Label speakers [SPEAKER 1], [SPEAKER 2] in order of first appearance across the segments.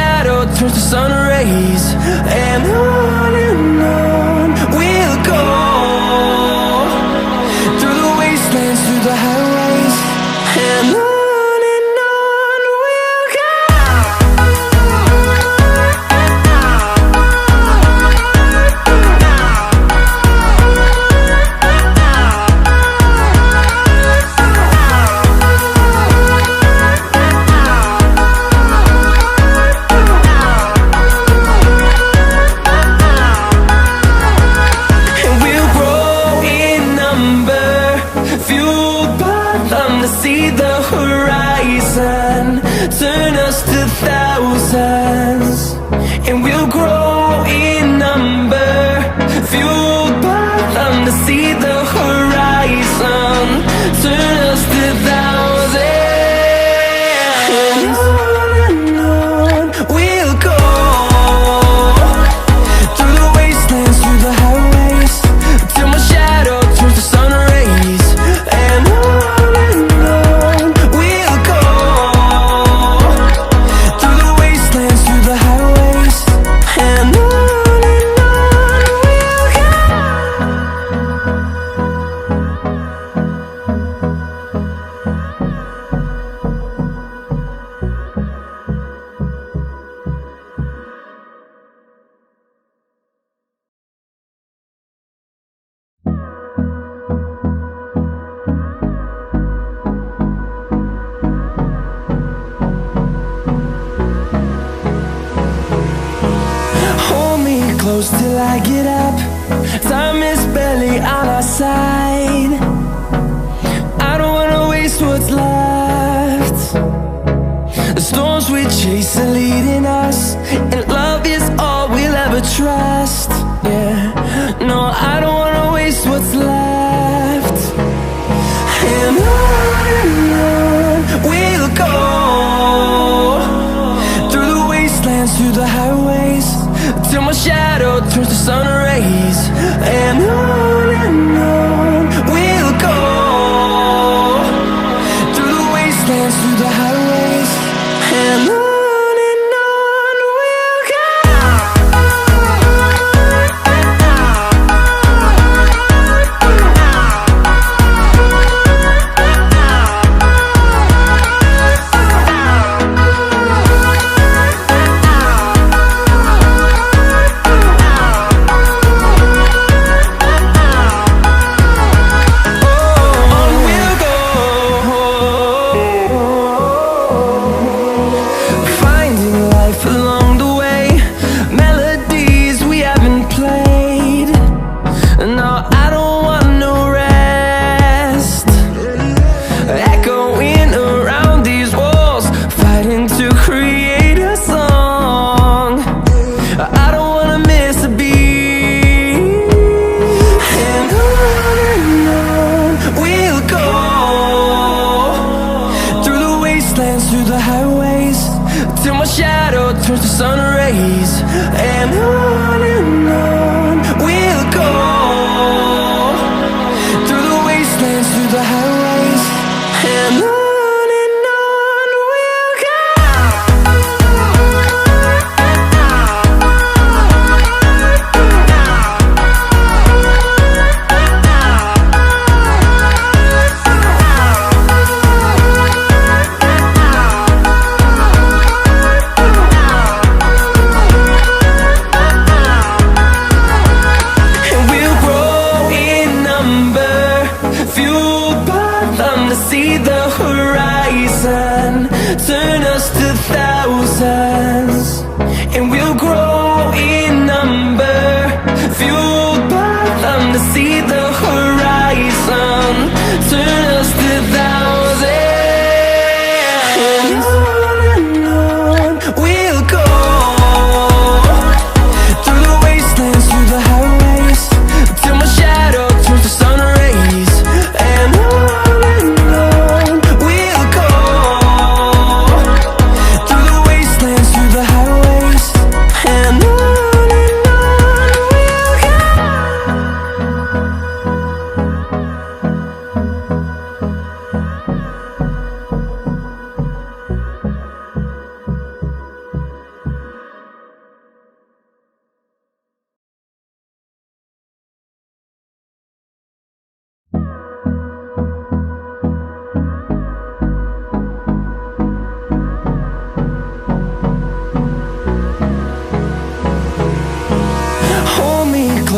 [SPEAKER 1] shadow turns to sun rays, and on we'll go, through the wastelands, through the highways, and on. See the horizon turn us to thousands, and we'll grow in number, fueled by them to see the horizon turn us to thousands, and on we'll go, through the wastelands, through the highways, till my shadow turns to sun rays, and on. Close till I get up, time is barely on our side. I don't wanna waste what's left. The storms we chase are leading us, and love is all we'll ever trust. Yeah, no, I don't wanna waste what's left. And on we'll go, through the wastelands, through the highways, till my shadow turns to sun rays, and on we'll go, through the wastelands, through the highways, and on we'll go. Through the highways, till my shadow turns to sun rays, and on we'll go, through the wastelands, through the highways, and on.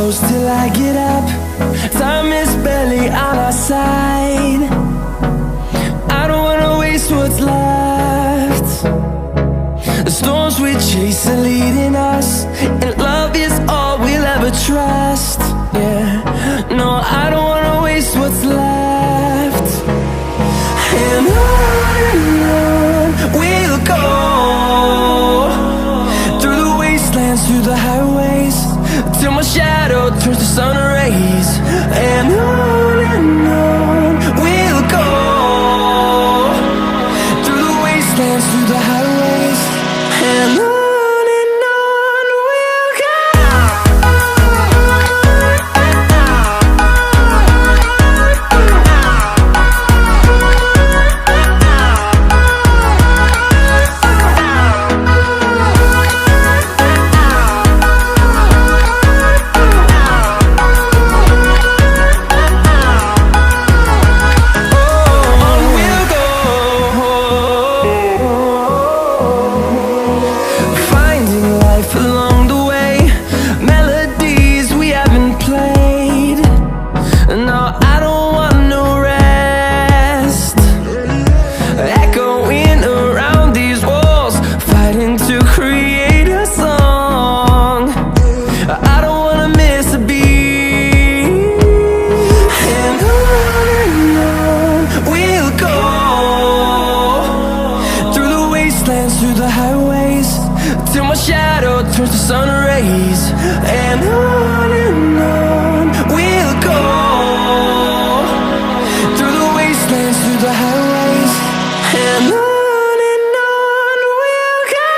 [SPEAKER 1] close till I get up. Time is barely on our side. I don't wanna waste what's left. The storms we chase are leading us, and love is all we'll ever trust. Yeah, no, I don't wanna waste what's left. And on we'll go, through the wastelands, through the highways, till my shadow turns to sun rays. And on we'll go, through the wastelands, through the highways, and on we'll go. Through the highways, till my shadow turns to sun rays. And on we'll go, through the wastelands, through the highways, and on we'll go.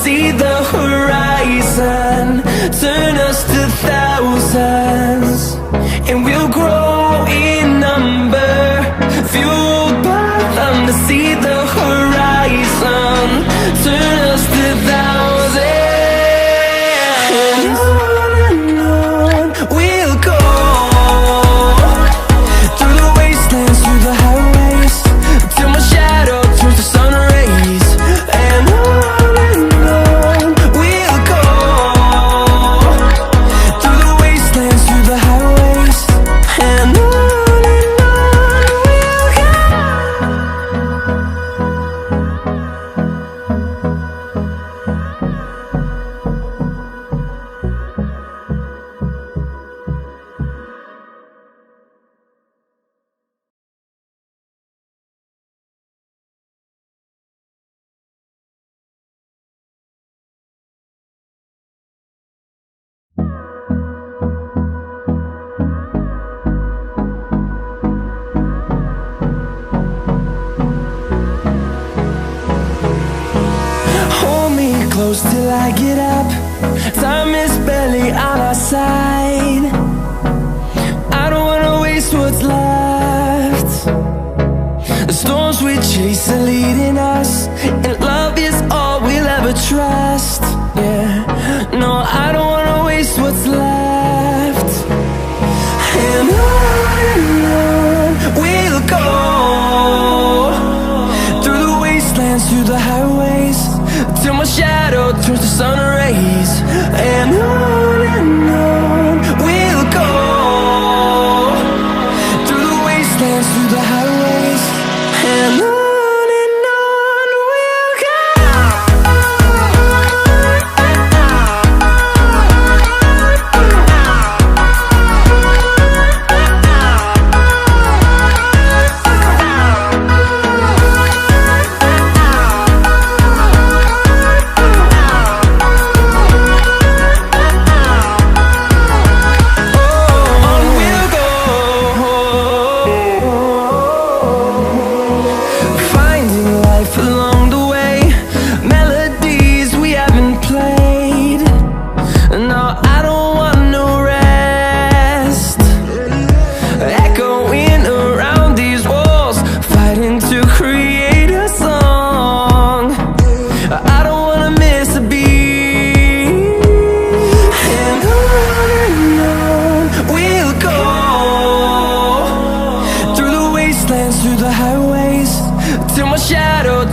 [SPEAKER 1] See the horizon, turn us to thousands, and we'll grow in number, fueled by them. To see the horizon, turn us to thousands, and on we'll go, through the wastelands, through the highways, till my shadow turns to sun rays. And close till I get up. Time is barely on our side. I don't wanna waste what's left. The storms we chase are leading us, and love is all we'll ever trust. Yeah, no, I don't wanna waste what's left. And on we'll go, through the wastelands, through the highways, till my shadow turns to sun rays. And on we'll go, through the wastelands, through the highways, and on.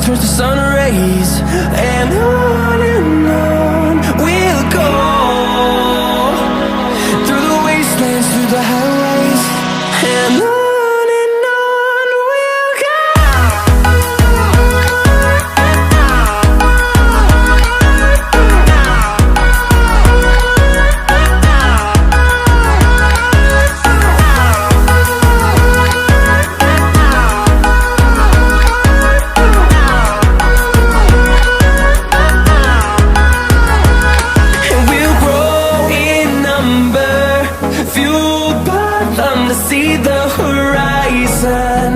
[SPEAKER 1] turns to sun rays, and on we'll go, through the wastelands, through the highways, and on we'll go. See the horizon,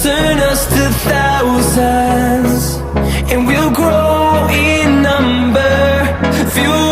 [SPEAKER 1] turn us to thousands, and we'll grow in number, fuel